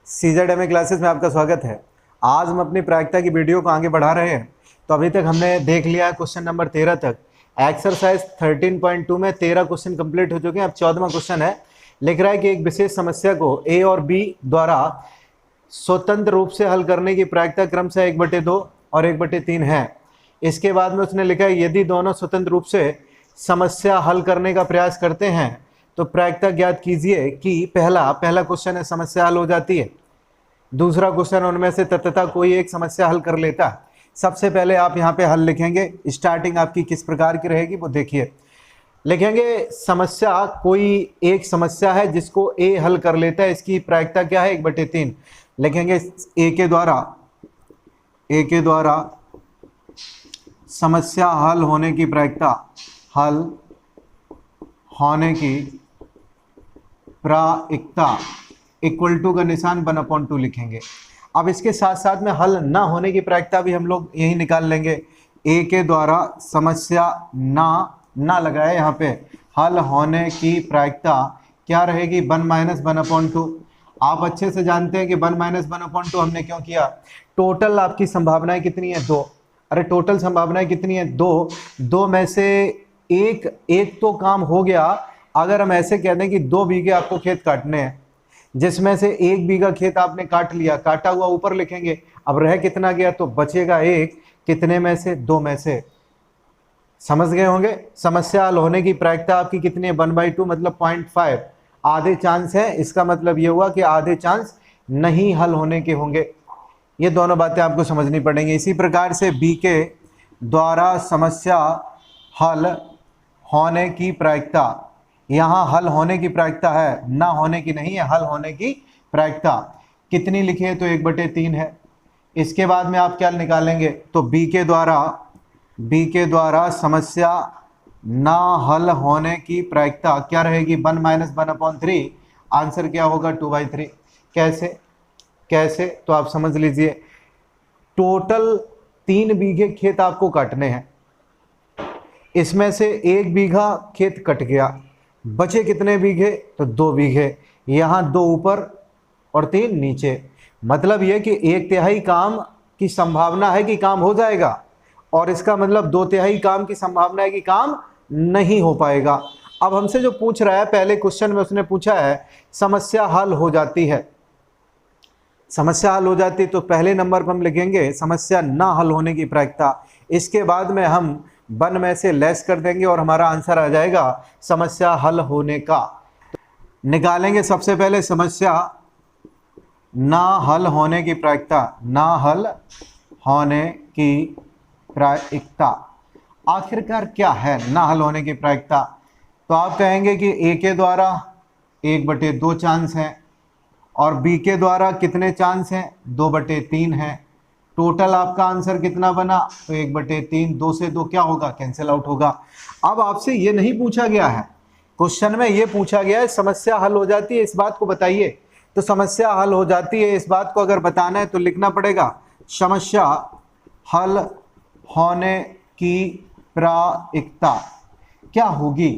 CZMA classes में आपका स्वागत है। आज हम अपनी प्रायिकता की वीडियो को आगे बढ़ा रहे हैं। तो अभी तक हमने देख लिया है क्वेश्चन नंबर 13 तक। एक्सरसाइज 13.2 में 13 क्वेश्चन कंप्लीट हो चुके हैं। अब 14वां क्वेश्चन है। लिख रहा है कि एक विशेष समस्या को A और B द्वारा स्वतंत्र रूप से हल करने की प्रायिकता क्रमशः 1/2 और 1/3 है। इसके बाद में उसने लिखा है यदि दोनों स्वतंत्र रूप से समस्या हल करने का प्रयास करते हैं तो प्रायिकता ज्ञात कीजिए कि पहला क्वेश्चन है समस्या हल हो जाती है। दूसरा क्वेश्चन उनमें से तत्तः कोई एक समस्या हल कर लेता है। सबसे पहले आप यहाँ पे हल लिखेंगे। स्टार्टिंग आपकी किस प्रकार की रहेगी वो देखिए। लिखेंगे समस्या, कोई एक समस्या है जिसको A हल कर लेता है, इसकी प्रायिकता क्या है 1/3। लिखेंगे A के द्वारा समस्या हल होने की प्रायिकता, हल होने की प्रायिकता इक्वल टू का निशान 1/2 लिखेंगे। अब इसके साथ साथ में हल ना होने की प्रायिकता भी हम लोग यही निकाल लेंगे। A के द्वारा समस्या ना लगाए यहाँ पे, हल होने की प्रायिकता क्या रहेगी 1 - 1/2। आप अच्छे से जानते हैं कि 1 - 1/2 हमने क्यों किया। टोटल आपकी संभावनाएं कितनी है 2। अरे टोटल संभावनाएं कितनी है 2। 2 में से एक तो काम हो गया। अगर हम ऐसे कह दें कि 2 बीघे आपको खेत काटने हैं, जिसमें से 1 बीघा खेत आपने काट लिया, काटा हुआ ऊपर लिखेंगे। अब रह कितना गया तो बचेगा 1, कितने में से 2 में से। समझ गए होंगे। समस्या हल होने की प्रायिकता आपकी कितनी है 1/2 मतलब 0.5। आधे चांस है, इसका मतलब ये हुआ कि आधे चांस नहीं हल होने के होंगे। ये दोनों बातें आपको समझनी पड़ेंगी। इसी प्रकार से B के द्वारा समस्या हल होने की प्रायिकता, यहाँ हल होने की प्रायिकता है, ना होने की नहीं है, हल होने की प्रायिकता कितनी लिखी है तो 1/3 है। इसके बाद में आप क्या निकालेंगे तो B के द्वारा समस्या ना हल होने की प्रायिकता क्या रहेगी 1 - 1/3। आंसर क्या होगा 2/3। कैसे तो आप समझ लीजिए। टोटल 3 बीघे खेत आपको काटने हैं, इसमें से 1 बीघा खेत कट गया, बचे कितने बीघे तो 2 बीघे। यहाँ 2 ऊपर और 3 नीचे। मतलब यह कि 1/3 काम की संभावना है कि काम हो जाएगा, और इसका मतलब 2/3 काम की संभावना है कि काम नहीं हो पाएगा। अब हमसे जो पूछ रहा है, पहले क्वेश्चन में उसने पूछा है समस्या हल हो जाती है। समस्या हल हो जाती तो पहले नंबर पर हम लिखेंगे समस्या ना हल होने की प्रायिकता। इसके बाद में हम 1 में से लेस कर देंगे और हमारा आंसर आ जाएगा समस्या हल होने का। निकालेंगे सबसे पहले समस्या ना हल होने की प्रायिकता, ना हल होने की प्रायिकता आखिरकार क्या है ना हल होने की प्रायिकता। तो आप कहेंगे कि A के द्वारा 1/2 चांस है और B के द्वारा कितने चांस हैं 2/3 है। टोटल आपका आंसर कितना बना तो 1/3। 2 से 2 क्या होगा कैंसिल आउट होगा। अब आपसे ये नहीं पूछा गया है, क्वेश्चन में ये पूछा गया है समस्या हल हो जाती है, इस बात को बताइए। तो समस्या हल हो जाती है इस बात को अगर बताना है तो लिखना पड़ेगा समस्या हल होने की प्रायिकता क्या होगी।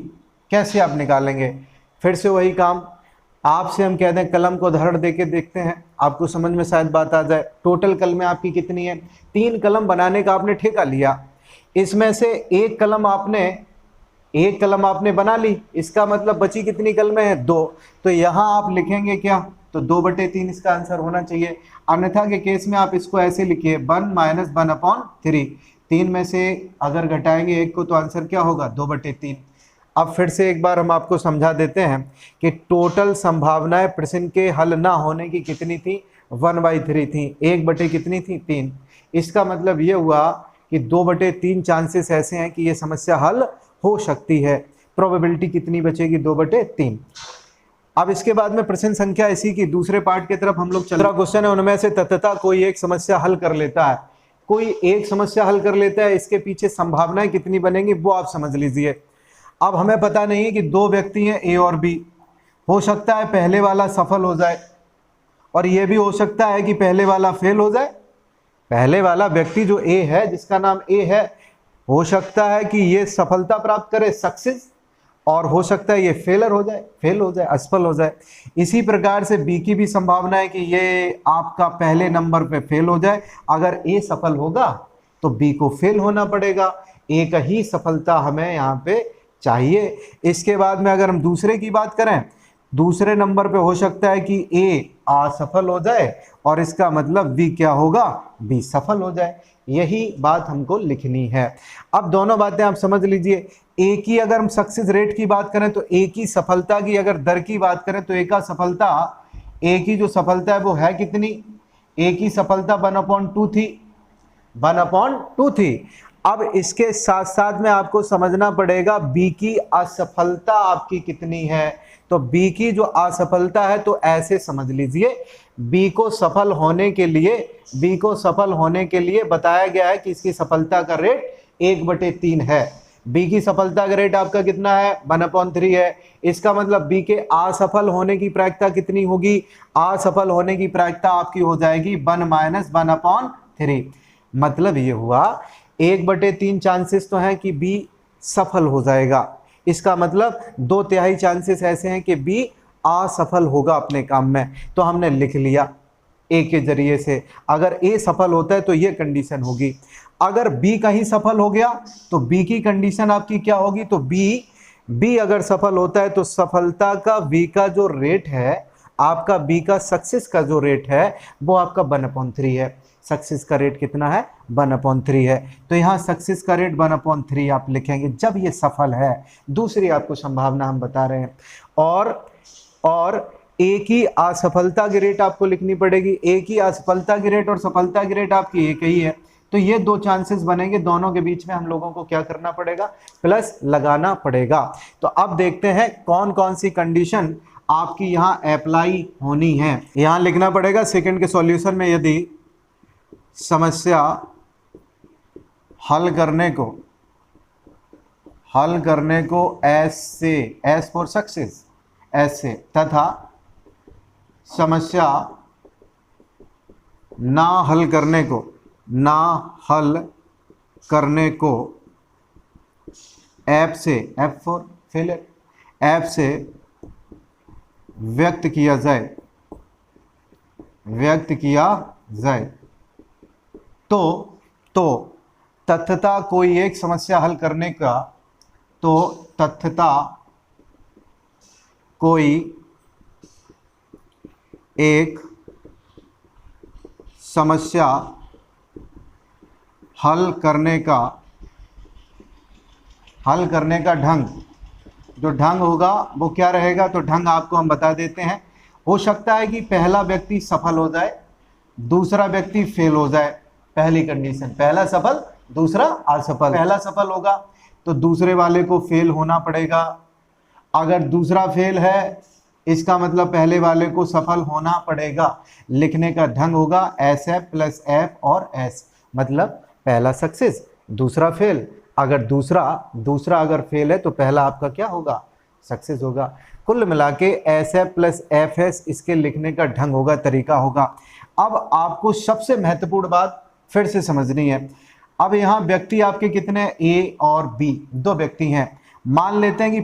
कैसे आप निकालेंगे, फिर से वही काम। आपसे हम कहते हैं कलम को उदाहरण देके देखते हैं, आपको समझ में शायद बात आ जाए। टोटल कलमें आपकी कितनी है 3 कलम बनाने का आपने ठेका लिया। इसमें से एक कलम आपने बना ली, इसका मतलब बची कितनी कलमें हैं 2। तो यहाँ आप लिखेंगे क्या तो 2/3 इसका आंसर होना चाहिए। अन्यथा के केस में आप इसको ऐसे लिखिए 1 - 1/3। 3 में से अगर घटाएंगे 1 को तो आंसर क्या होगा 2/3। अब फिर से एक बार हम आपको समझा देते हैं कि टोटल संभावनाएं प्रश्न के हल ना होने की कितनी थी 1/3 थी। 1 कितनी थी 3। इसका मतलब ये हुआ कि 2/3 चांसेस ऐसे हैं कि ये समस्या हल हो सकती है। प्रोबेबिलिटी कितनी बचेगी 2/3। अब इसके बाद में प्रश्न संख्या इसी की दूसरे पार्ट की तरफ हम लोग चल रहा क्वेश्चन है। उनमें से तत्तः कोई एक समस्या हल कर लेता है। कोई एक समस्या हल कर लेता है, इसके पीछे संभावनाएं कितनी बनेंगी वो आप समझ लीजिए। अब हमें पता नहीं है कि 2 व्यक्ति हैं A और B। हो सकता है पहले वाला सफल हो जाए और यह भी हो सकता है कि पहले वाला फेल हो जाए। पहले वाला व्यक्ति जो A है, जिसका नाम A है, हो सकता है कि ये सफलता प्राप्त करे सक्सेस, और हो सकता है ये फेल हो जाए, असफल हो जाए। इसी प्रकार से बी की भी संभावना है कि ये आपका पहले नंबर पे फेल हो जाए। अगर ए सफल होगा तो बी को फेल होना पड़ेगा। एक ही सफलता हमें यहाँ पे चाहिए। इसके बाद में अगर हम दूसरे की बात करें, दूसरे नंबर पे हो सकता है कि ए असफल हो जाए और इसका मतलब बी क्या होगा, बी सफल हो जाए। यही बात हमको लिखनी है। अब दोनों बातें आप समझ लीजिए। ए की अगर हम सक्सेस रेट की बात करें तो ए की सफलता की अगर दर की बात करें तो ए की जो सफलता है वो है कितनी, ए की सफलता 1/2 थी, 1/2 थी। अब इसके साथ साथ में आपको समझना पड़ेगा बी की असफलता आपकी कितनी है। तो बी की जो असफलता है, तो ऐसे समझ लीजिए बी को सफल होने के लिए बताया गया है कि इसकी सफलता का रेट 1/3 है। बी की सफलता का रेट आपका कितना है, 1/3 है। इसका मतलब बी के असफल होने की प्रायिकता कितनी होगी, असफल होने की प्रायिकता आपकी हो जाएगी 1 - 1/3। मतलब ये हुआ 1/3 चांसेस तो हैं कि बी सफल हो जाएगा। इसका मतलब 2/3 चांसेस ऐसे हैं कि बी असफल होगा अपने काम में। तो हमने लिख लिया ए के जरिए से। अगर ए सफल होता है तो ये कंडीशन होगी। अगर बी कहीं सफल हो गया तो बी की कंडीशन आपकी क्या होगी, तो बी अगर सफल होता है तो सफलता का बी का जो रेट है, आपका बी का सक्सेस का जो रेट है वो आपका 1/3 है। सक्सेस का रेट कितना है, 1/3 है। तो यहाँ सक्सेस का रेट 1/3 आप लिखेंगे जब ये सफल है। दूसरी आपको संभावना हम बता रहे हैं। और ए की असफलता की रेट आपको लिखनी पड़ेगी। ए की असफलता की रेट और सफलता की रेट आपकी एक ही है। तो ये दो चांसेस बनेंगे, दोनों के बीच में हम लोगों को क्या करना पड़ेगा, प्लस लगाना पड़ेगा। तो अब देखते हैं कौन कौन सी कंडीशन आपकी यहाँ अप्लाई होनी है। यहाँ लिखना पड़ेगा सेकंड के सॉल्यूशन में, यदि समस्या हल करने को एस फॉर सक्सेस ऐसे, तथा समस्या ना हल करने को एफ फॉर फेलियर, एफ से व्यक्त किया जाए तो तथ्यता कोई एक समस्या हल करने का, तो तथ्यता कोई एक समस्या हल करने का ढंग, जो ढंग होगा वो क्या रहेगा, तो ढंग आपको हम बता देते हैं। हो सकता है कि पहला व्यक्ति सफल हो जाए, दूसरा व्यक्ति फेल हो जाए। पहली कंडीशन, पहला सफल दूसरा असफल। पहला सफल होगा तो दूसरे वाले को फेल होना पड़ेगा। अगर दूसरा फेल है इसका मतलब पहले वाले को सफल होना पड़ेगा। लिखने का ढंग होगा SF + F और S, मतलब पहला सक्सेस दूसरा फेल। अगर दूसरा अगर फेल है तो पहला आपका क्या होगा, सक्सेस होगा। कुल मिला के SF + FS इसके लिखने का ढंग होगा, तरीका होगा। अब आपको सबसे महत्वपूर्ण बात फिर से समझनी है। अब यहाँ व्यक्ति आपके कितने, A और B, दो व्यक्ति हैं। मान लेते हैं कि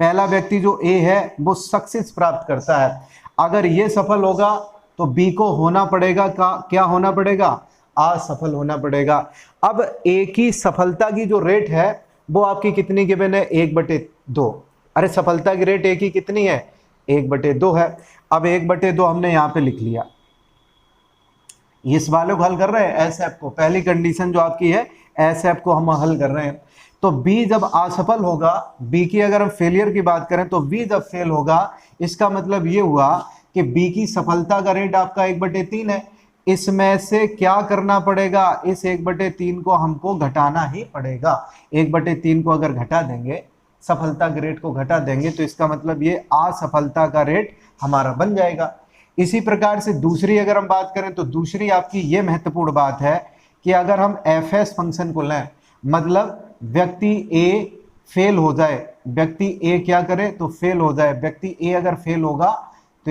पहला व्यक्ति जो A है वो सक्सेस प्राप्त करता है। अगर ये सफल होगा तो B को होना पड़ेगा क्या होना पड़ेगा, असफल होना पड़ेगा। अब A की सफलता की जो रेट है वो आपकी कितनी गिवन है, 1/2। अरे सफलता की रेट A की कितनी है, 1/2 है। अब 1/2 हमने यहाँ पे लिख लिया। इस वाले को हल कर रहे हैं SF को, पहली कंडीशन जो आपकी है SF को हम हल कर रहे हैं। तो B जब असफल होगा, B की अगर हम फेलियर की बात करें तो B जब फेल होगा, इसका मतलब ये हुआ कि B की सफलता का रेट आपका 1/3 है। इसमें से क्या करना पड़ेगा, इस 1/3 को हमको घटाना ही पड़ेगा। 1/3 को अगर घटा देंगे, सफलता के रेट को घटा देंगे, तो इसका मतलब ये असफलता का रेट हमारा बन जाएगा। इसी प्रकार से दूसरी अगर हम बात करें तो दूसरी आपकी ये महत्वपूर्ण बात है कि अगर हम FS फंक्शन को लें, मतलब व्यक्ति A फेल हो जाए, व्यक्ति A क्या करे तो फेल हो जाए। व्यक्ति A अगर फेल होगा तो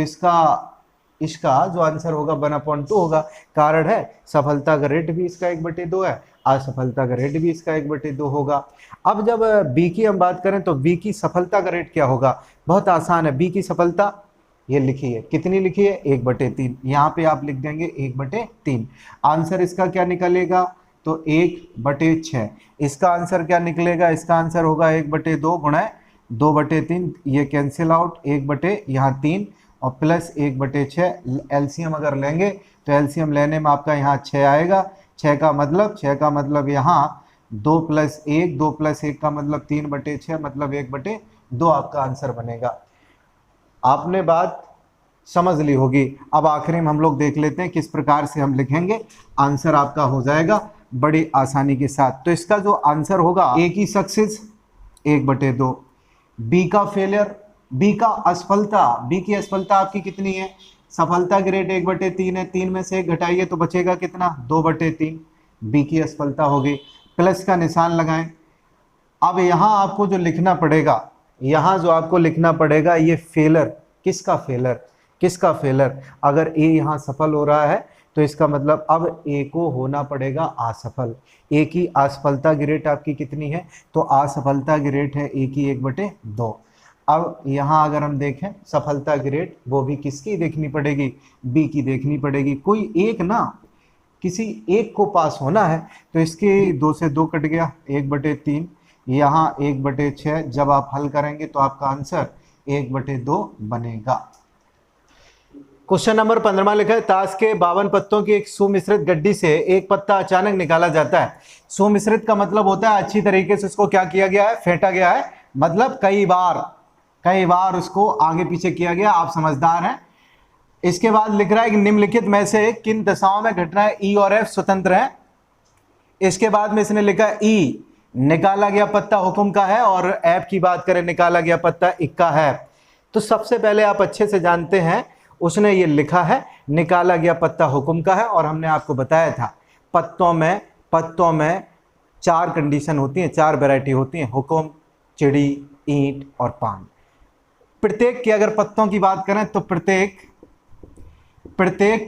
इसका जो आंसर होगा 1/2 होगा। कारण है सफलता का रेट भी इसका 1/2 है असफलता का रेट भी इसका 1/2 होगा। अब जब बी की हम बात करें तो बी की सफलता का रेट क्या होगा, बहुत आसान है। बी की सफलता ये लिखी है, कितनी लिखी है, 1/3। यहाँ पे आप लिख देंगे 1/3। आंसर इसका क्या निकलेगा, तो 1/6। इसका आंसर क्या निकलेगा, इसका आंसर होगा 1/2 गुणा 2/3। ये कैंसिल आउट, 1 यहाँ 3 और प्लस 1/6। एलसीएम अगर लेंगे तो एलसीएम लेने में आपका यहाँ 6 आएगा। 6 का मतलब यहाँ 2 + 1, 2 + 1 का मतलब 3/6, मतलब 1/2 आपका आंसर बनेगा। आपने बात समझ ली होगी। अब आखिरी में हम लोग देख लेते हैं किस प्रकार से हम लिखेंगे, आंसर आपका हो जाएगा बड़ी आसानी के साथ। तो इसका जो आंसर होगा, ए की सक्सेस 1/2, बी का फेलियर, बी का असफलता, बी की असफलता आपकी कितनी है, सफलता की रेट 1/3 है, 3 में से 1 घटाइए तो बचेगा कितना, 2/3। बी की असफलता होगी, प्लस का निशान लगाएं। अब यहाँ आपको जो लिखना पड़ेगा, यहाँ जो आपको लिखना पड़ेगा ये फेलर, किसका फेलर, किसका फेलर। अगर ए यहाँ सफल हो रहा है तो इसका मतलब अब ए को होना पड़ेगा असफल। ए की असफलता की रेट आपकी कितनी है, तो असफलता की रेट है ए की 1/2। अब यहाँ अगर हम देखें सफलता की रेट, वो भी किसकी देखनी पड़ेगी, बी की देखनी पड़ेगी। कोई एक ना, किसी एक को पास होना है, तो इसके 2 से 2 कट गया, 1/3, यहाँ 1/6। जब आप हल करेंगे तो आपका आंसर 1/2 बनेगा। क्वेश्चन नंबर 15 लिखा है, ताश के 52 पत्तों की एक सुमिश्रित गड्डी से एक पत्ता अचानक निकाला जाता है। सुमिश्रित का मतलब होता है अच्छी तरीके से उसको क्या किया गया है, फेंटा गया है, मतलब कई बार उसको आगे पीछे किया गया। आप समझदार हैं। इसके बाद लिख रहा है कि निम्नलिखित में से किन दशाओं में घटनाएं ई और एफ स्वतंत्र हैं। इसके बाद में इसने लिखा है ई निकाला गया पत्ता हुक्म का है और एफ की बात करें निकाला गया पत्ता इक्का है। तो सबसे पहले आप अच्छे से जानते हैं, उसने ये लिखा है निकाला गया पत्ता हुक्म का है, और हमने आपको बताया था पत्तों में 4 कंडीशन होती हैं, 4 वैरायटी होती हैं, हुक्म, चिड़ी, ईंट और पान। प्रत्येक की अगर पत्तों की बात करें तो प्रत्येक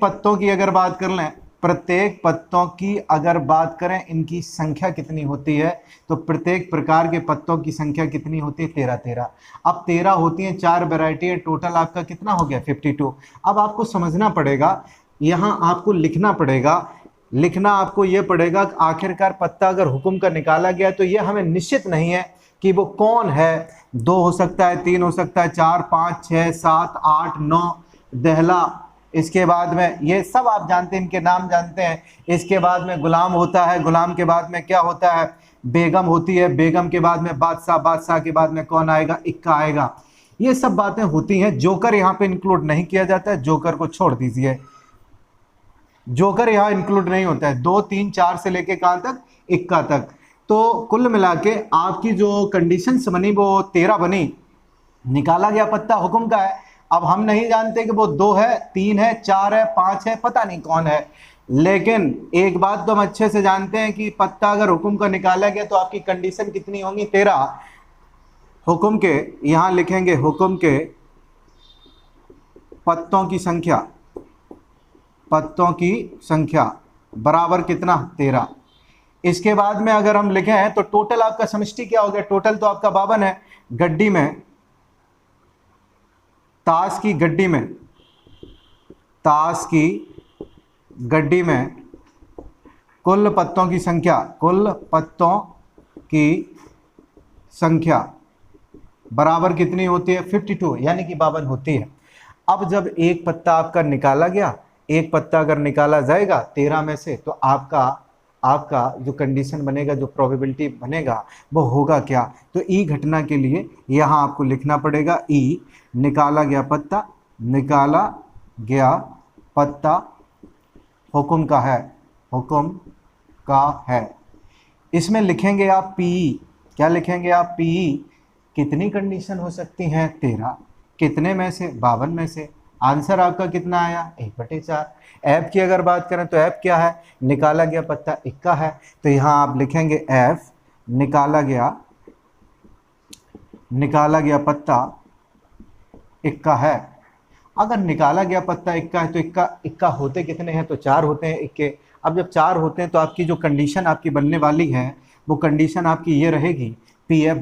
पत्तों की अगर बात कर लें, प्रत्येक पत्तों की अगर बात करें इनकी संख्या कितनी होती है, तो प्रत्येक प्रकार के पत्तों की संख्या कितनी होती है, 13। अब 13 होती हैं, 4 वैरायटी है, टोटल आपका कितना हो गया, 52। अब आपको समझना पड़ेगा, यहाँ आपको लिखना आपको ये पड़ेगा कि आखिरकार पत्ता अगर हुक्म का निकाला गया तो ये हमें निश्चित नहीं है कि वो कौन है। 2 हो सकता है, 3 हो सकता है, 4, 5, 6, 7, 8, 9, दहला। इसके बाद में ये सब आप जानते हैं, इनके नाम जानते हैं। इसके बाद में गुलाम होता है, गुलाम के बाद में क्या होता है, बेगम होती है, बेगम के बाद में बादशाह, बादशाह के बाद में कौन आएगा, इक्का आएगा। ये सब बातें होती हैं। जोकर यहाँ पे इंक्लूड नहीं किया जाता है, जोकर को छोड़ दीजिए, जोकर यहाँ इंक्लूड नहीं होता है। 2, 3, 4 से लेके कहाँ तक, इक्का तक। तो कुल मिला के आपकी जो कंडीशंस बनी वो 13 बनी। निकाला गया पत्ता हुक्म का है। अब हम नहीं जानते कि वो 2 है, 3 है, 4 है, 5 है, पता नहीं कौन है। लेकिन एक बात तो हम अच्छे से जानते हैं कि पत्ता अगर हुक्म का निकाला गया तो आपकी कंडीशन कितनी होंगी, 13। हुक्म के यहां लिखेंगे, हुक्म के पत्तों की संख्या बराबर कितना, 13। इसके बाद में अगर हम लिखें तो टोटल आपका समष्टि क्या हो गया, टोटल तो आपका 52 है। गड्डी में, ताश की गड्डी में कुल पत्तों की संख्या बराबर कितनी होती है, 52, यानी कि 52 होती है। अब जब एक पत्ता आपका निकाला गया, एक पत्ता अगर निकाला जाएगा 13 में से, तो आपका जो कंडीशन बनेगा, जो प्रोबेबिलिटी बनेगा, वो होगा क्या। तो ई घटना के लिए यहाँ आपको लिखना पड़ेगा ई निकाला गया पत्ता हुक्म का है। इसमें लिखेंगे आप पी, क्या लिखेंगे आप, पी कितनी कंडीशन हो सकती हैं, 13। कितने में से, 52 में से। आंसर आपका कितना आया, 1/4। एफ की अगर बात करें तो एफ क्या है, निकाला गया पत्ता इक्का है। तो यहाँ आप लिखेंगे एफ निकाला गया पत्ता इक्का है। अगर निकाला गया पत्ता इक्का है तो इक्का होते कितने हैं, तो 4 होते हैं इक्के। अब जब 4 होते हैं तो आपकी जो कंडीशन आपकी बनने वाली है वो कंडीशन आपकी ये रहेगी, पी एफ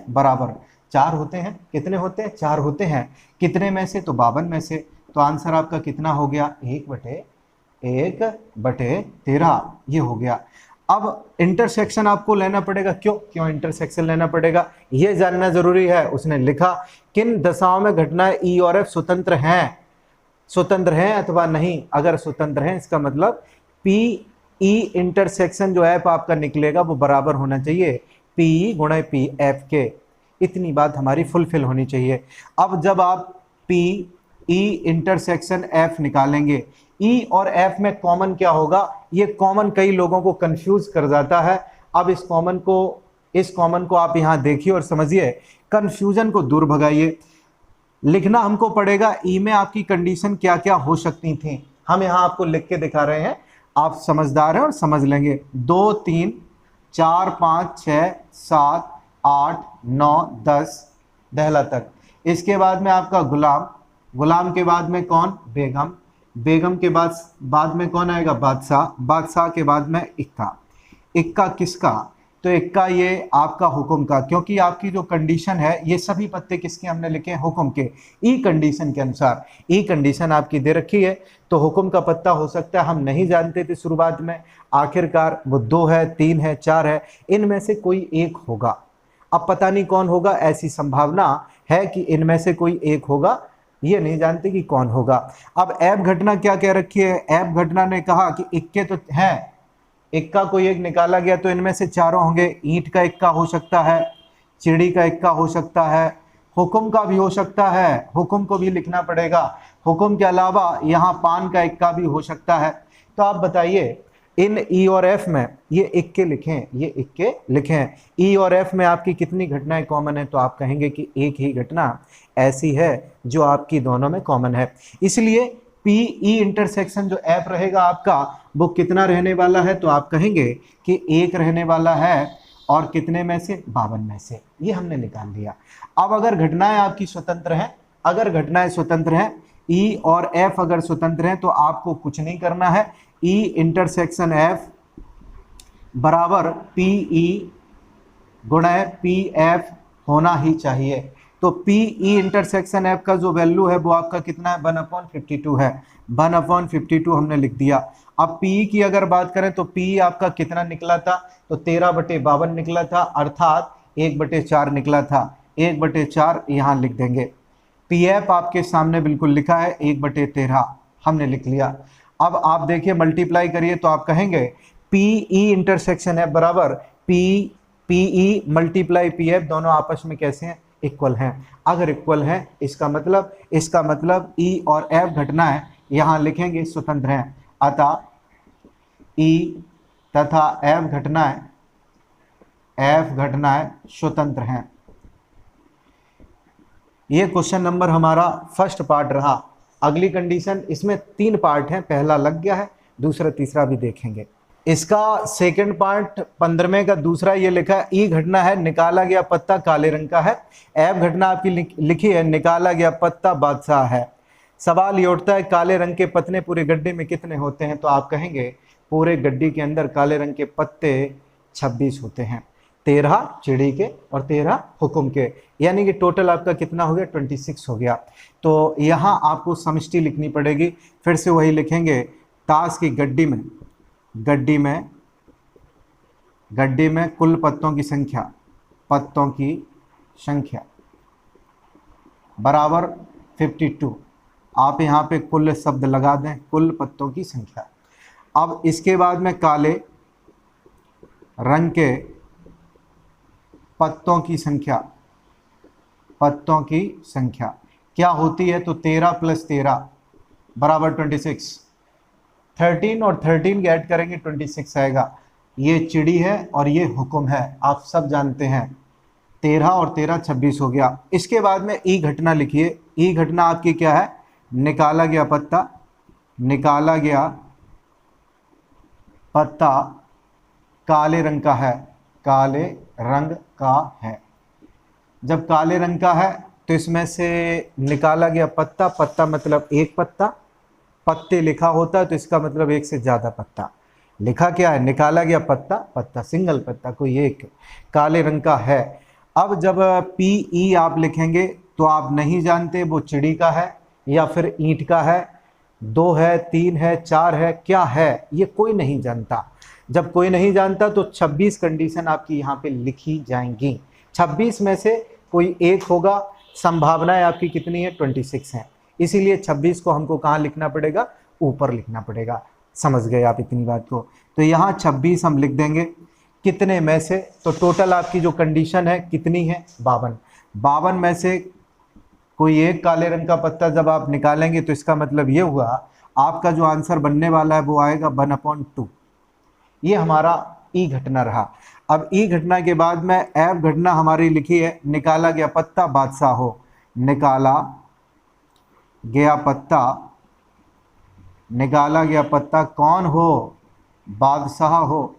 बराबर 4 होते हैं, कितने होते हैं 4 होते हैं, कितने में से, तो 52 में से। तो आंसर आपका कितना हो गया, 1/13 ये हो गया। अब इंटरसेक्शन आपको लेना पड़ेगा, क्यों इंटरसेक्शन लेना पड़ेगा ये जानना जरूरी है। उसने लिखा किन दशाओं में घटनाएं ई और एफ स्वतंत्र हैं अथवा नहीं। अगर स्वतंत्र हैं इसका मतलब पी ई इंटरसेक्शन जो एफ आपका निकलेगा वो बराबर होना चाहिए पी गुणा पी एफ के। इतनी बात हमारी फुलफिल होनी चाहिए। अब जब आप पी ई इंटरसेक्शन एफ निकालेंगे, ई और एफ में कॉमन क्या होगा, ये कॉमन कई लोगों को कंफ्यूज कर जाता है। अब इस कॉमन को आप यहां देखिए और समझिए, कंफ्यूजन को दूर भगाइए। लिखना हमको पड़ेगा ई में आपकी कंडीशन क्या क्या हो सकती थी, हम यहां आपको लिख के दिखा रहे हैं, आप समझदार हैं और समझ लेंगे। 2 3 4 5 6 7 8 9 10 दहला तक। इसके बाद में आपका गुलाम के बाद में कौन, बेगम के बाद में कौन आएगा, बादशाह के बाद में इक्का किसका, तो इक्का ये आपका हुक्म का, क्योंकि आपकी जो कंडीशन है ये सभी पत्ते किसके हमने लिखे हैं, हुक्म के। ई कंडीशन के अनुसार, ई कंडीशन आपकी दे रखी है तो हुक्म का पत्ता हो सकता है, हम नहीं जानते थे शुरुआत में, आखिरकार वो 2 है 3 है 4 है, इनमें से कोई एक होगा। अब पता नहीं कौन होगा, ऐसी संभावना है कि इनमें से कोई एक होगा, ये नहीं जानते कि कौन होगा। अब ऐप घटना क्या कह रखी है, ऐप घटना ने कहा कि इक्के तो हैं, इक्का कोई एक निकाला गया तो इनमें से चारों होंगे। ईंट का इक्का हो सकता है, चिड़ी का इक्का हो सकता है, हुक्म का भी हो सकता है, हुक्म को भी लिखना पड़ेगा। हुक्म के अलावा यहाँ पान का इक्का भी हो सकता है। तो आप बताइए इन ई और एफ में ये इक्के लिखें, ई और एफ में आपकी कितनी घटनाएं कॉमन है, तो आप कहेंगे कि एक ही घटना ऐसी है जो आपकी दोनों में कॉमन है। इसलिए पी ई इंटरसेक्शन जो एफ रहेगा आपका वो कितना रहने वाला है, तो आप कहेंगे कि 1 रहने वाला है, और कितने में से, 52 में से। ये हमने निकाल लिया। अब अगर घटनाएं आपकी स्वतंत्र हैं, ई और एफ अगर स्वतंत्र हैं तो आपको कुछ नहीं करना है, ई इंटरसेक्शन एफ बराबर पी ई गुणा पी एफ होना ही चाहिए। तो पी ई इंटरसेक्शन एफ का जो वैल्यू है वो आपका कितना है, 1/52 है, 1/52 हमने लिख दिया। अब पी की अगर बात करें तो पी आपका कितना निकला था, तो 13/52 निकला था, अर्थात 1/4 निकला था, 1/4 यहाँ लिख देंगे। पी एफ आपके सामने बिल्कुल लिखा है, 1/13 हमने लिख लिया। अब आप देखिए मल्टीप्लाई करिए तो आप कहेंगे पी ई इंटरसेक्शन एफ बराबर P E multiply P F, दोनों आपस में कैसे हैं, इक्वल हैं। अगर इक्वल हैं इसका मतलब ई और एफ घटनाएं यहाँ लिखेंगे स्वतंत्र हैं, अतः ई तथा एफ घटनाएं स्वतंत्र हैं। ये क्वेश्चन नंबर हमारा फर्स्ट पार्ट रहा। अगली कंडीशन, इसमें 3 पार्ट हैं, पहला लग गया है, दूसरा तीसरा भी देखेंगे। इसका सेकंड पार्ट 15वें का दूसरा ये लिखा है, ई घटना है निकाला गया पत्ता काले रंग का है, एफ घटना आपकी लिखी है निकाला गया पत्ता बादशाह है। सवाल ये उठता है काले रंग के पत्ते पूरे गड्ढे में कितने होते हैं, तो आप कहेंगे पूरे गड्ढे के अंदर काले रंग के पत्ते 26 होते हैं, 13 चिड़ी के और 13 हुक्म के, यानी कि टोटल आपका कितना हो गया, 26 हो गया। तो यहाँ आपको समष्टि लिखनी पड़ेगी, फिर से वही लिखेंगे, ताश की गड्डी में कुल पत्तों की संख्या बराबर 52। आप यहाँ पे कुल शब्द लगा दें, कुल पत्तों की संख्या। अब इसके बाद में काले रंग के पत्तों की संख्या क्या होती है, तो 13 + 13 बराबर 26। 13 और 13 के ऐड करेंगे 26 आएगा। ये चिड़ी है और ये हुक्म है, आप सब जानते हैं, 13 और 13 26 हो गया। इसके बाद में ई घटना लिखिए। ई घटना आपकी क्या है, निकाला गया पत्ता काले रंग का है। जब काले रंग का है तो इसमें से निकाला गया पत्ता मतलब एक पत्ता, पत्ते लिखा होता है तो इसका मतलब एक से ज़्यादा पत्ता। लिखा क्या है, निकाला गया पत्ता, पत्ता सिंगल पत्ता कोई एक काले रंग का है। अब जब PE आप लिखेंगे तो आप नहीं जानते वो चिड़ी का है या फिर ईंट का है, 2 है, 3 है, 4 है, क्या है ये कोई नहीं जानता। जब कोई नहीं जानता तो 26 कंडीशन आपकी यहाँ पे लिखी जाएंगी। 26 में से कोई एक होगा, संभावनाएं आपकी कितनी है, 26 है। इसीलिए 26 को हमको कहाँ लिखना पड़ेगा, ऊपर लिखना पड़ेगा। समझ गए आप इतनी बात को। तो यहाँ 26 हम लिख देंगे कितने में से, तो टोटल आपकी जो कंडीशन है कितनी है, 52। 52 में से कोई एक काले रंग का पत्ता जब आप निकालेंगे तो इसका मतलब ये हुआ आपका जो आंसर बनने वाला है वो आएगा 1/2। ये हमारा ई घटना रहा। अब ई घटना के बाद में एफ घटना हमारी लिखी है, निकाला गया पत्ता बादशाह हो, निकाला गया पत्ता, निकाला गया पत्ता कौन हो, बादशाह हो।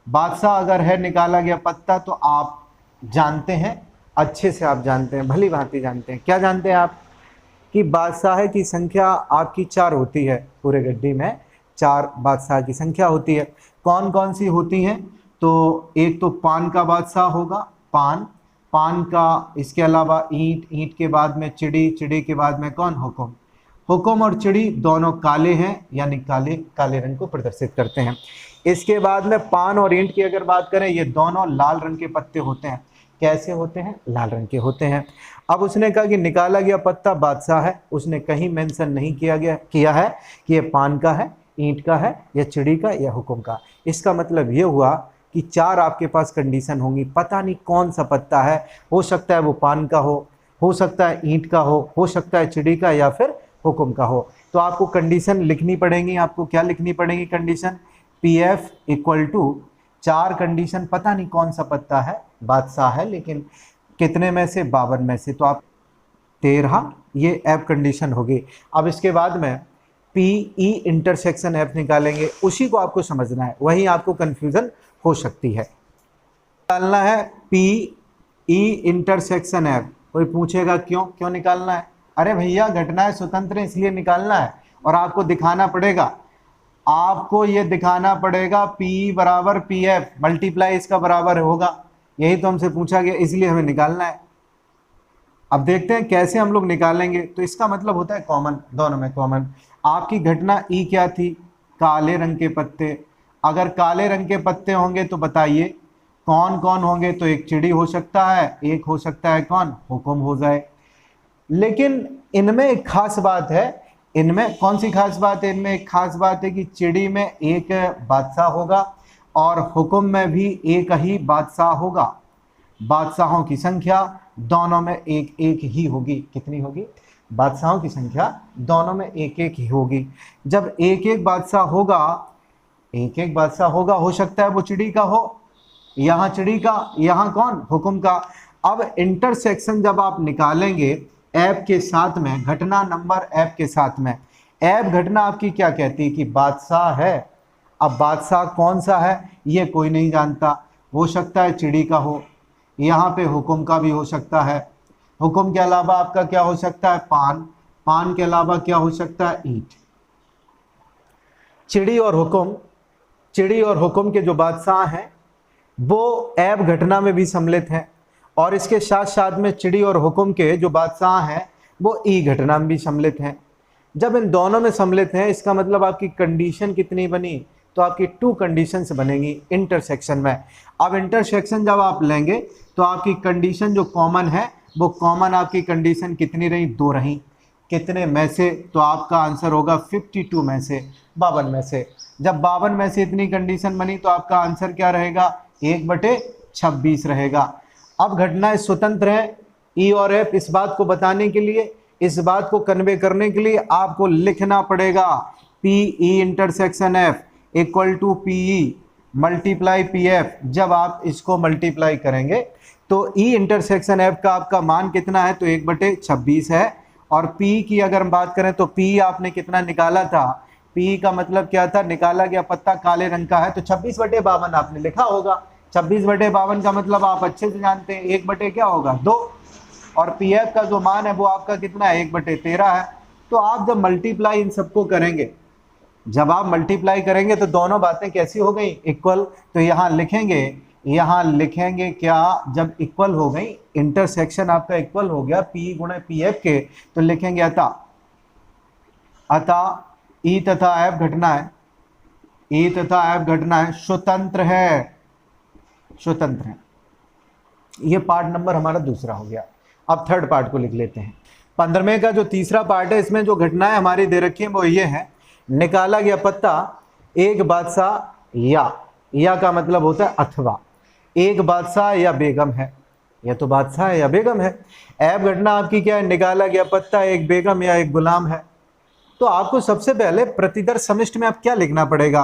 बादशाह अगर है निकाला गया पत्ता तो आप जानते हैं, अच्छे से आप जानते हैं, भली भांति जानते हैं। क्या जानते हैं आप कि बादशाह की संख्या आपकी 4 होती है, पूरे गड्डी में 4 बादशाह की संख्या होती है। कौन कौन सी होती हैं, तो एक तो पान का बादशाह होगा, पान, पान का, इसके अलावा ईंट, ईंट के बाद में चिड़ी, चिड़ी के बाद में कौन, हुक्म। हुक्म और चिड़ी दोनों काले हैं, यानी काले काले रंग को प्रदर्शित करते हैं। इसके बाद में पान और ईंट की अगर बात करें, ये दोनों लाल रंग के पत्ते होते हैं। कैसे होते हैं, लाल रंग के होते हैं। अब उसने कहा कि निकाला गया पत्ता बादशाह है, उसने कहीं मेंशन नहीं किया है कि ये पान का है, ईंट का है, या चिड़ी का, या हुक्म का। इसका मतलब ये हुआ कि 4 आपके पास कंडीशन होंगी, पता नहीं कौन सा पत्ता है, हो सकता है वो पान का हो सकता है ईंट का हो सकता है चिड़ी का, या फिर हुक्म का हो। तो आपको कंडीशन लिखनी पड़ेंगी। आपको क्या लिखनी पड़ेगी condition, PF equal to 4 condition, पता नहीं कौन सा पत्ता है, बादशाह है, लेकिन कितने में से, 52 में से, तो आप 13, ये F कंडीशन होगी। अब इसके बाद में PE इंटरसेक्शन F निकालेंगे, उसी को आपको समझना है, वहीं आपको कंफ्यूजन हो सकती है। निकालना है PE इंटरसेक्शन F। कोई पूछेगा क्यों निकालना है, अरे भैया घटनाएं स्वतंत्र इसलिए निकालना है, और आपको दिखाना पड़ेगा, आपको ये दिखाना पड़ेगा PE बराबर PF मल्टीप्लाई इसका बराबर होगा। यही तो हमसे पूछा गया, इसलिए हमें निकालना है। अब देखते हैं कैसे हम लोग निकालेंगे। तो इसका मतलब होता है कॉमन, दोनों में कॉमन। आपकी घटना ई क्या थी, काले रंग के पत्ते। अगर काले रंग के पत्ते होंगे तो बताइए कौन कौन होंगे, तो एक चिड़ी हो सकता है, एक हो सकता है कौन, हुक्म हो जाए। लेकिन इनमें एक खास बात है, इनमें कौन सी खास बात है, इनमें एक खास बात है कि चिड़ी में एक बादशाह होगा और हुक्म में भी एक ही बादशाह होगा। बादशाहों की संख्या दोनों में एक एक ही होगी। कितनी होगी, बादशाहों की संख्या दोनों में एक एक ही होगी। जब एक एक बादशाह होगा, एक एक बादशाह होगा, हो सकता है वो चिड़ी का हो, यहाँ चिड़ी का, यहाँ कौन, हुक्म का। अब इंटरसेक्शन जब आप निकालेंगे ऐप के साथ में, घटना नंबर ऐप के साथ में, ऐप घटना आपकी क्या कहती है कि बादशाह है। अब बादशाह कौन सा है ये कोई नहीं जानता, हो सकता है चिड़ी का हो, यहाँ पे हुक्म का भी हो सकता है। हुक्म के अलावा आपका क्या हो सकता है, पान, पान के अलावा क्या हो सकता है, ईंट। चिड़ी और हुक्म, चिड़ी और हुक्म के जो बादशाह हैं वो ऐप घटना में भी सम्मिलित हैं, और इसके साथ साथ में चिड़ी और हुक्म के जो बादशाह हैं वो ई घटना में भी सम्मिलित हैं। जब इन दोनों में सम्मिलित हैं, इसका मतलब आपकी कंडीशन कितनी बनी, तो आपकी 2 कंडीशंस बनेंगी इंटरसेक्शन में। अब इंटरसेक्शन जब आप लेंगे तो आपकी कंडीशन जो कॉमन है, वो कॉमन आपकी कंडीशन कितनी रही, 2 रही। कितने में से, तो आपका आंसर होगा 52 में से, 52 में से। जब 52 में से इतनी कंडीशन बनी तो आपका आंसर क्या रहेगा, 1/26 रहेगा। अब घटनाएं स्वतंत्र हैं, ई और एफ। इस बात को बताने के लिए, इस बात को कन्वे करने के लिए आपको लिखना पड़ेगा PE intersection F equal to PE multiply PF। जब आप इसको मल्टीप्लाई करेंगे तो E इंटरसेक्शन F का आपका मान कितना है, तो 1/26 है। और P की अगर हम बात करें तो P आपने कितना निकाला था, P का मतलब क्या था, निकाला गया पत्ता काले रंग का है, तो 26/52 आपने लिखा होगा। 26/52 का मतलब आप अच्छे से जानते हैं, 1 बटे क्या होगा, 2। और PF का जो मान है वो आपका कितना है, 1/13 है। तो आप जब मल्टीप्लाई इन सबको करेंगे, जब आप मल्टीप्लाई करेंगे तो दोनों बातें कैसी हो गई, इक्वल। तो यहाँ लिखेंगे क्या, जब इक्वल हो गई, इंटरसेक्शन आपका इक्वल हो गया P गुणे PF के, तो लिखेंगे अतः E तथा F घटना है, E तथा F घटना है स्वतंत्र है। ये पार्ट नंबर हमारा दूसरा हो गया। अब थर्ड पार्ट को लिख लेते हैं। 15वें का जो तीसरा पार्ट है, इसमें जो घटनाएं हमारी दे रखी हैं वो ये है, निकाला गया पत्ता एक बादशाह या का मतलब होता है अथवा, एक बादशाह या बेगम है, या तो बादशाह है या बेगम है। ऐब घटना आपकी क्या है, निकाला गया पत्ता एक बेगम या एक गुलाम है। तो आपको सबसे पहले प्रतिदर समिष्ट में आप क्या लिखना पड़ेगा,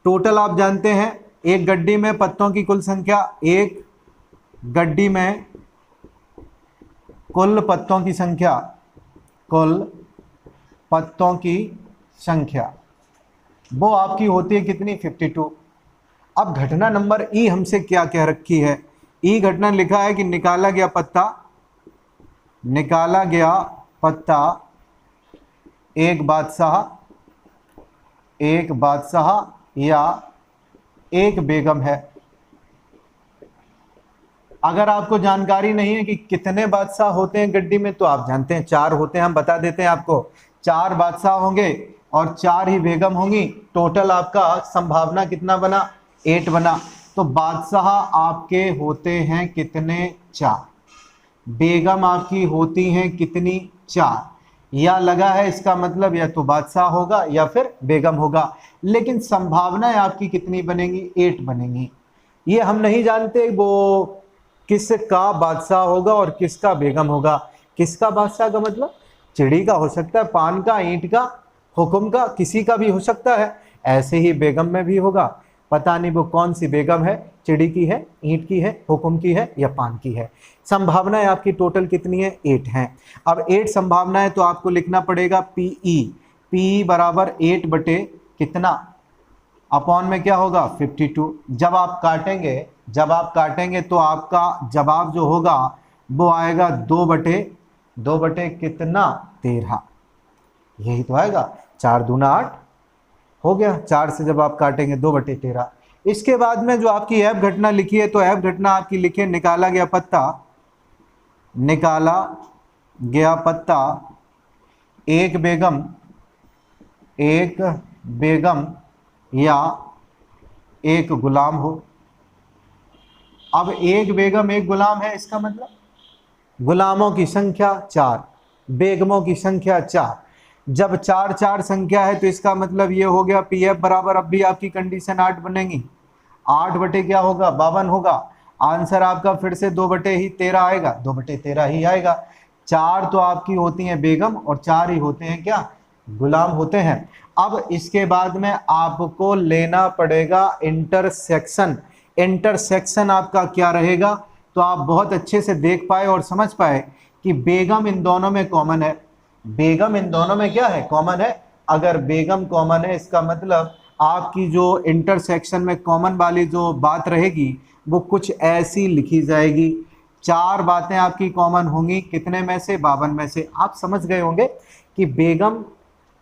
टोटल आप जानते हैं, एक गड्डी में पत्तों की कुल संख्या, एक गड्डी में कुल पत्तों की संख्या वो आपकी होती है कितनी, 52। अब घटना नंबर ई हमसे क्या कह रखी है, ई घटना लिखा है कि निकाला गया पत्ता एक बादशाह या एक बेगम है। अगर आपको जानकारी नहीं है कि कितने बादशाह होते हैं गड्डी में, तो आप जानते हैं 4 होते हैं, हम बता देते हैं आपको, 4 बादशाह होंगे और 4 ही बेगम होंगी। टोटल आपका संभावना कितना बना, 8 बना। तो बादशाह आपके होते हैं कितने, 4। बेगम आपकी होती हैं कितनी, 4। या लगा है, इसका मतलब या तो बादशाह होगा या फिर बेगम होगा, लेकिन संभावनाएं आपकी कितनी बनेंगी, 8 बनेंगी। ये हम नहीं जानते वो किसका बादशाह होगा और किसका बेगम होगा। किसका बादशाह का मतलब चिड़ी का हो सकता है, पान का, ईंट का, हुक्म का, किसी का भी हो सकता है। ऐसे ही बेगम में भी होगा, पता नहीं वो कौन सी बेगम है, चिड़ी की है, ईंट की है, हुक्म की है या पान की है। संभावनाएं आपकी टोटल कितनी है, 8 हैं। अब 8 संभावनाएं, तो आपको लिखना पड़ेगा PE बराबर 8 बटे कितना, अपॉन में क्या होगा, 52। जब आप काटेंगे तो आपका जवाब जो होगा वो आएगा 2 बटे कितना, 13। यही तो आएगा, 4 दूना 8 हो गया, 4 से जब आप काटेंगे 2 बटे 13। इसके बाद में जो आपकी ऐब घटना लिखी है, तो ऐब घटना आपकी लिखे, निकाला गया पत्ता एक बेगम या एक गुलाम हो। अब एक बेगम एक गुलाम है, इसका मतलब गुलामों की संख्या 4, बेगमों की संख्या 4। जब 4 संख्या है तो इसका मतलब ये हो गया PF बराबर, अब भी आपकी कंडीशन 8 बनेगी, 8 बटे क्या होगा, 52 होगा। आंसर आपका फिर से 2 बटे ही 13 आएगा, 2 बटे 13 ही आएगा। 4 तो आपकी होती हैं बेगम और 4 ही होते हैं क्या, गुलाम होते हैं। अब इसके बाद में आपको लेना पड़ेगा इंटरसेक्शन आपका क्या रहेगा, तो आप बहुत अच्छे से देख पाए और समझ पाए कि बेगम इन दोनों में कॉमन है। बेगम इन दोनों में क्या है, कॉमन है। अगर बेगम कॉमन है, इसका मतलब आपकी जो इंटरसेक्शन में कॉमन वाली जो बात रहेगी वो कुछ ऐसी लिखी जाएगी। 4 बातें आपकी कॉमन होंगी, कितने में से, 52 में से। आप समझ गए होंगे कि बेगम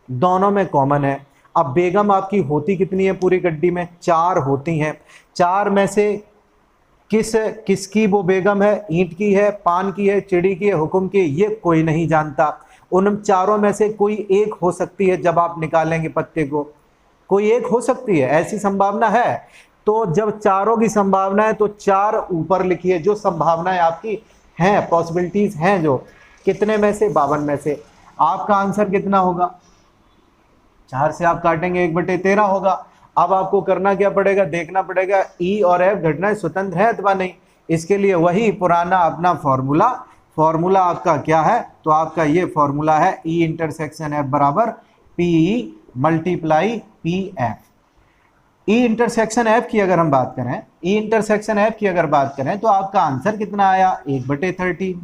दोनों में कॉमन है। अब बेगम आपकी होती कितनी है पूरी गड्डी में, 4 होती हैं। 4 में से किसकी वो बेगम है, ईंट की है, पान की है, चिड़ी की है, हुक्म की, ये कोई नहीं जानता। उन 4 में से कोई एक हो सकती है, जब आप निकालेंगे पत्ते को कोई एक हो सकती है, ऐसी संभावना है। तो जब 4 की संभावना है तो 4 ऊपर लिखिए, जो संभावनाएं आपकी हैं, पॉसिबिलिटीज हैं, जो कितने में से, 52 में से। आपका आंसर कितना होगा, 4 से आप काटेंगे 1 बटे 13 होगा। अब आपको करना क्या पड़ेगा, देखना पड़ेगा ई और एफ घटनाएं स्वतंत्र है अथवा नहीं। इसके लिए वही पुराना अपना फॉर्मूला आपका क्या है, तो आपका ये फॉर्मूला है ई इंटरसेक्शन एफ बराबर पी मल्टीप्लाई पी एफ। ई इंटरसेक्शन एफ की अगर हम बात करें, तो आपका आंसर कितना आया, 1/13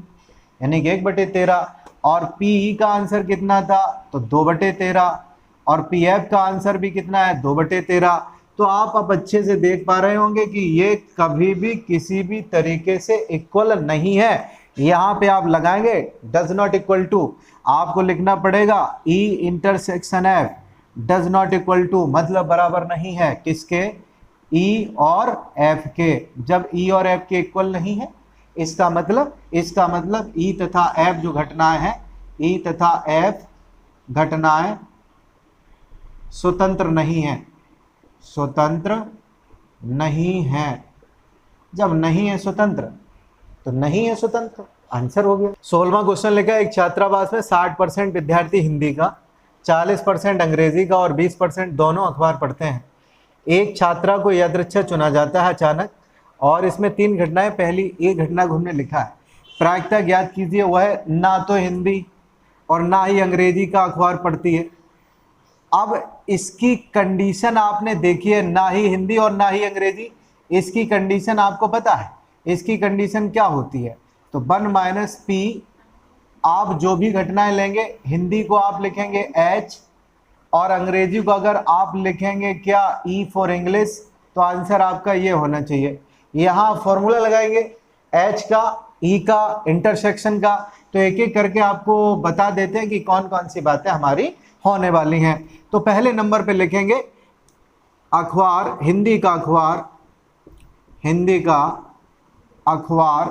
यानी कि 1/13। और पी का आंसर कितना था, तो 2/13। और पी एफ का आंसर भी कितना है, 2/13। तो आप अब अच्छे से देख पा रहे होंगे कि ये कभी भी किसी भी तरीके से इक्वल नहीं है। यहाँ पे आप लगाएंगे डज नॉट इक्वल टू, आपको लिखना पड़ेगा E intersection F does not equal to, मतलब बराबर नहीं है किसके, ई और एफ के। जब ई और एफ के इक्वल नहीं है, इसका मतलब ई तथा एफ जो घटनाएं हैं, ई तथा एफ घटनाएं स्वतंत्र नहीं है, स्वतंत्र नहीं है। जब नहीं है स्वतंत्र तो नहीं है स्वतंत्र, आंसर हो गया। 16वां क्वेश्चन लिखा है, एक छात्रावास में 60% विद्यार्थी हिंदी का, 40% अंग्रेजी का और 20% दोनों अखबार पढ़ते हैं। एक छात्रा को यादृच्छा चुना जाता है अचानक, और इसमें 3 घटनाएं, पहली एक घटना को हमने लिखा है, प्रायिकता ज्ञात कीजिए। वह ना तो हिंदी और ना ही अंग्रेजी का अखबार पढ़ती है। अब इसकी कंडीशन आपने देखी है, ना ही हिंदी और ना ही अंग्रेजी, इसकी कंडीशन आपको पता है, इसकी कंडीशन क्या होती है, तो 1 माइनस पी, आप जो भी घटनाएं लेंगे, हिंदी को आप लिखेंगे H और अंग्रेजी को अगर आप लिखेंगे क्या, E फॉर इंग्लिश, तो आंसर आपका ये होना चाहिए। यहाँ फॉर्मूला लगाएंगे H का, E का, इंटरसेक्शन का, तो एक एक करके आपको बता देते हैं कि कौन कौन सी बातें हमारी होने वाली हैं। तो पहले नंबर पे लिखेंगे अखबार, हिंदी का अखबार, हिंदी का अखबार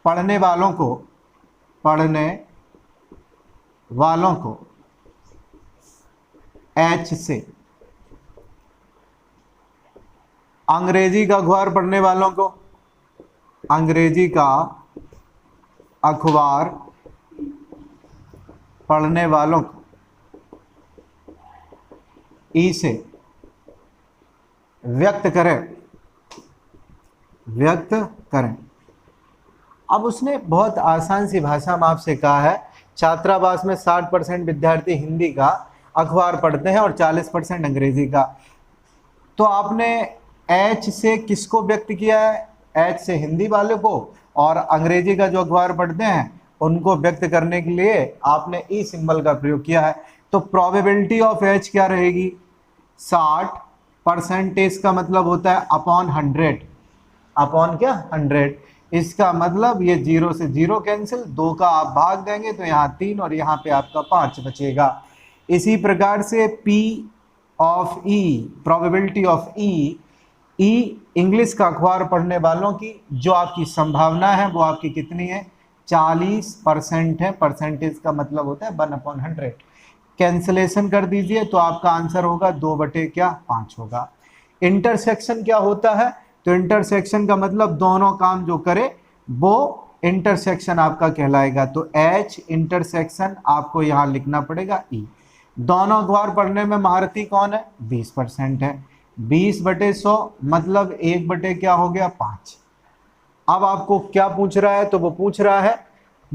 पढ़ने वालों को H से, अंग्रेजी का अखबार पढ़ने वालों को, अंग्रेजी का अखबार पढ़ने वालों को ई से व्यक्त करें। अब उसने बहुत आसान सी भाषा में आपसे कहा है, छात्रावास में 60% विद्यार्थी हिंदी का अखबार पढ़ते हैं और 40% अंग्रेजी का। तो आपने H से किसको व्यक्त किया है, H से हिंदी वाले को, और अंग्रेजी का जो अखबार पढ़ते हैं उनको व्यक्त करने के लिए आपने ई सिंबल का प्रयोग किया है। तो प्रोबेबिलिटी ऑफ H क्या रहेगी, 60, परसेंटेज का मतलब होता है अपॉन 100, अपॉन क्या 100, इसका मतलब ये 0 से 0 कैंसिल, 2 का आप भाग देंगे तो यहाँ 3 और यहाँ पे आपका 5 बचेगा। इसी प्रकार से P of E, probability of E, English का अखबार पढ़ने वालों की जो आपकी संभावना है वो आपकी कितनी है, 40% है, परसेंटेज का मतलब होता है 1/100। कैंसिलेशन कर दीजिए तो आपका आंसर होगा 2/5 होगा। इंटरसेक्शन क्या होता है, तो इंटरसेक्शन का मतलब दोनों काम जो करे वो इंटरसेक्शन आपका कहलाएगा। तो H इंटरसेक्शन आपको यहाँ लिखना पड़ेगा E। दोनों अखबार पढ़ने में महारथी कौन है, 20% है, 20/100 मतलब 1/ क्या हो गया 5। अब आपको क्या पूछ रहा है, तो वो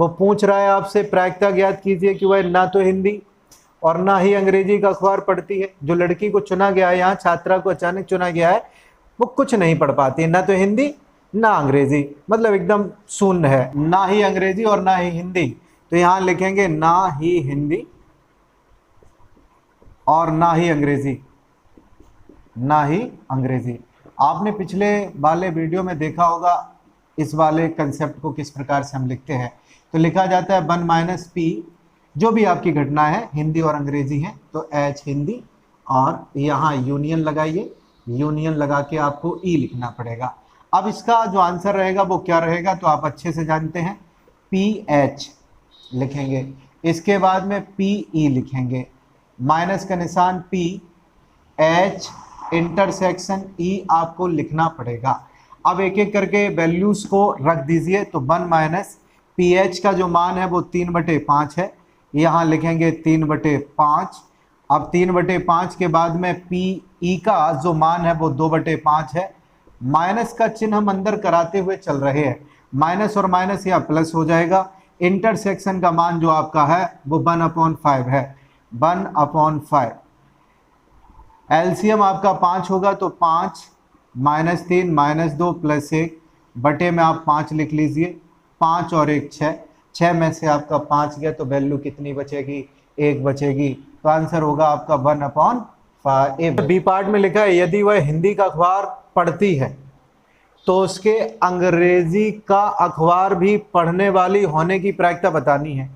पूछ रहा है आपसे प्रायिकता ज्ञात कीजिए कि वह ना तो हिंदी और ना ही अंग्रेजी का अखबार पढ़ती है। जो लड़की को चुना गया है, यहाँ छात्रा को अचानक चुना गया है, वो कुछ नहीं पढ़ पाती है, ना तो हिंदी ना अंग्रेजी, मतलब एकदम शून्य है, ना ही अंग्रेजी और ना ही हिंदी। तो यहाँ लिखेंगे ना ही हिंदी और ना ही अंग्रेजी, ना ही अंग्रेजी। आपने पिछले वाले वीडियो में देखा होगा इस वाले कंसेप्ट को किस प्रकार से हम लिखते हैं। तो लिखा जाता है 1 माइनस पी, जो भी आपकी घटना है हिंदी और अंग्रेजी है तो H हिंदी, और यहाँ यूनियन लगाइए, यूनियन लगा के आपको ई लिखना पड़ेगा। अब इसका जो आंसर रहेगा वो क्या रहेगा, तो आप अच्छे से जानते हैं, PH लिखेंगे, इसके बाद में PE लिखेंगे, माइनस का निशान P, H इंटरसेक्शन E आपको लिखना पड़ेगा। अब एक एक करके वैल्यूज को रख दीजिए। तो 1 माइनस PH का जो मान है वो 3/5 है, यहाँ लिखेंगे 3/5। अब 3/5 के बाद में PE का जो मान है वो 2/5 है। माइनस का चिन्ह हम अंदर कराते हुए चल रहे हैं, माइनस और माइनस या प्लस हो जाएगा। इंटरसेक्शन का मान जो आपका है वो 1/5 है, 1/5। एलसीएम आपका 5 होगा, तो 5 -3 -2 +1 बटे में आप 5 लिख लीजिए, 5 और 1 6, 6 में से आपका 5 गया तो वैल्यू कितनी बचेगी, 1 बचेगी। तो आंसर होगा आपका 1/5। बी पार्ट में लिखा है यदि वह हिंदी का अखबार पढ़ती है तो उसके अंग्रेजी का अखबार भी पढ़ने वाली होने की प्रायिकता बतानी है।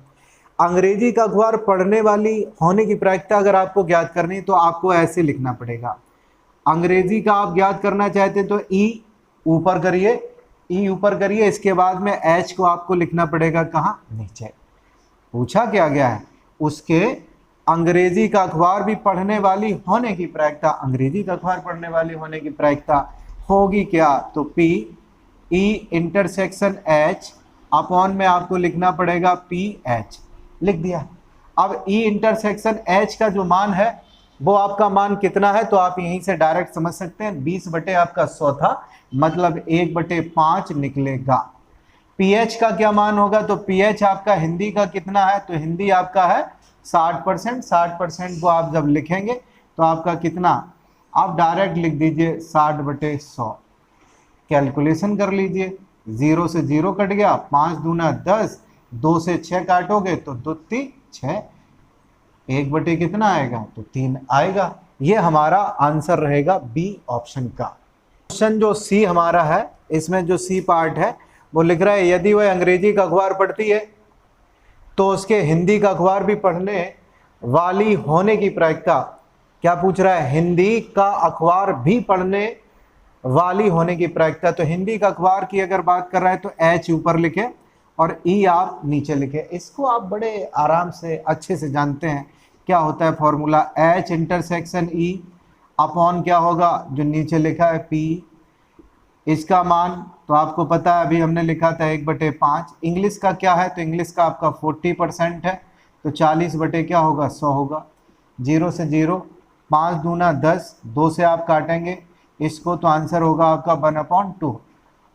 अंग्रेजी का अखबार पढ़ने वाली होने की प्रायिकता अगर आपको ज्ञात करनी है तो आपको ऐसे लिखना पड़ेगा। अंग्रेजी का आप ज्ञात करना चाहते हैं तो ई ऊपर करिए, ई ऊपर करिए, इसके बाद में एच को आपको लिखना पड़ेगा कहाँ, नीचे। पूछा क्या गया है, उसके अंग्रेजी का अखबार भी पढ़ने वाली होने की प्रायिकता, अंग्रेजी का अखबार पढ़ने वाली होने की प्रायिकता होगी क्या, तो P E intersection H upon में आपको लिखना पड़ेगा पी एच, लिख दिया। अब ई इंटरसेक्शन एच का जो मान है वो आपका मान कितना है, तो आप यहीं से डायरेक्ट समझ सकते हैं 20 बटे आपका 100 था, मतलब 1/5 निकलेगा। पीएच का क्या मान होगा, तो पीएच आपका हिंदी का कितना है, तो हिंदी आपका है 60%। 60% को आप जब लिखेंगे तो आपका कितना, आप डायरेक्ट लिख दीजिए 60/100, कैलकुलेशन कर लीजिए। 0 से 0 कट गया, 5 दूना 10, 2 से 6 काटोगे तो 2 3 6, 1 बटे कितना आएगा, तो 3 आएगा। ये हमारा आंसर रहेगा बी ऑप्शन का। क्वेश्चन जो सी हमारा है, इसमें जो सी पार्ट है वो लिख रहा है यदि वह अंग्रेजी का अखबार पढ़ती है तो उसके हिंदी का अखबार भी पढ़ने वाली होने की प्रायिकता, क्या पूछ रहा है, हिंदी का अखबार भी पढ़ने वाली होने की प्रायिकता। तो हिंदी का अखबार की अगर बात कर रहा है तो एच ऊपर लिखे और ई आप नीचे लिखे। इसको आप बड़े आराम से अच्छे से जानते हैं क्या होता है formula, H intersection E upon क्या होगा, जो नीचे लिखा है पी, इसका मान तो आपको पता है, अभी हमने लिखा था 1/5। इंग्लिश का क्या है, तो इंग्लिश का आपका 40% है, तो 40 बटे क्या होगा, 100 होगा। 0 से 0, 5 दूना 10, 2 से आप काटेंगे इसको तो आंसर होगा आपका 1/2।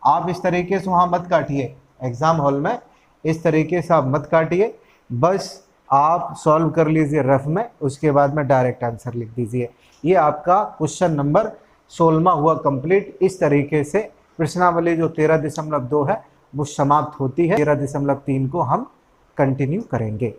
आप इस तरीके से वहाँ मत काटिए, एग्जाम हॉल में इस तरीके से आप मत काटिए, बस आप सॉल्व कर लीजिए रफ में, उसके बाद में डायरेक्ट आंसर लिख दीजिए। ये आपका क्वेश्चन नंबर 16वां हुआ कंप्लीट। इस तरीके से प्रश्नावली जो 13.2 है वो समाप्त होती है। 13.3 को हम कंटिन्यू करेंगे।